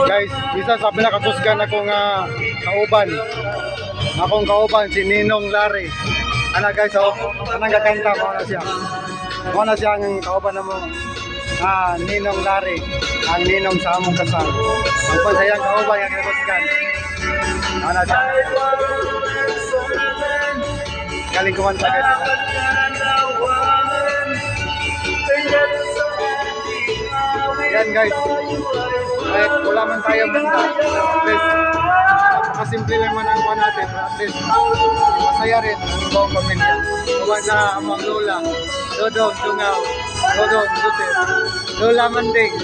Guys, isa sa pinakatusgan akong kauban. Akong kauban si Ninong Larry. Ana guys, oh, anang gakanta mo na siya. Mo na siya ang kauban mo. Ninong Larry, ang ninong sa among kasal. Ang pansayang kauban nga kinatusgan. Ana siya. Galing kumanta guys. Yan guys. Kahit wala man tayo banda, at least napakasimple lang man ang kuha natin, at least masaya rin ang buong pamilya. Kuha na ang mga lola, Dodong, Tungaw, Dodong, Duterte, Lola Manding,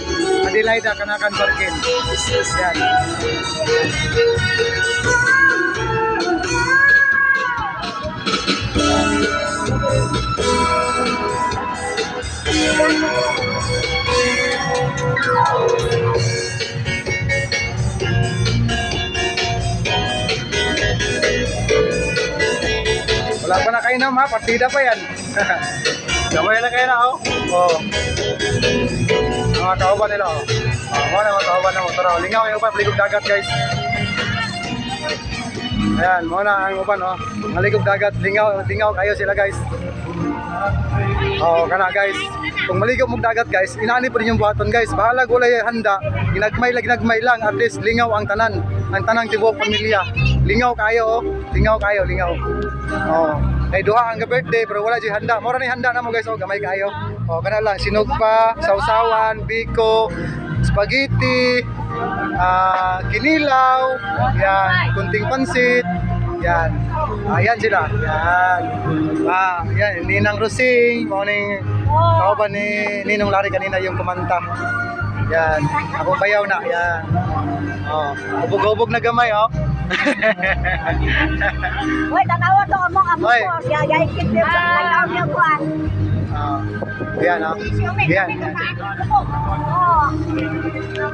Adelaida, Kanakan, Barkin. Yan. Wala pa na kayo na ha, partida pa yan. Gamay na kayo na oh. Oh. Mga kauban nila oh. Mga kauban na motor. Lingaw yung upan, paligog dagat guys. Ayan, muna ang upan oh. Maligog dagat, lingaw kayo sila guys. Oh, kana guys. Kung maligaw mong dagat guys, inaani pa rin yung buhaton guys. Bahala gulay handa, ginagmay lang at least lingaw ang tanan. Ang tanang tibuok pamilya. Lingaw kayo oh. Lingaw. Oh. Ay duha ang birthday pero wala jud handa. Mora ni handa na mo guys oh, gamay kayo. Oh, kana lang sinugpa, sausawan, biko, spaghetti, kinilaw, yan, kunting pansit. Yan. Ayan sila. Yan. Yan, Ninang Rosing, morning. Kauban ni Ninong Larry kanina yung kumanta. Yan. Ako bayaw na. Yan. Oh, ubog-ubog na gamay oh. Uy, tanawa to among ko. Siya yaikit din sa naglaw niya kuan. Yan oh. Yan. Oh.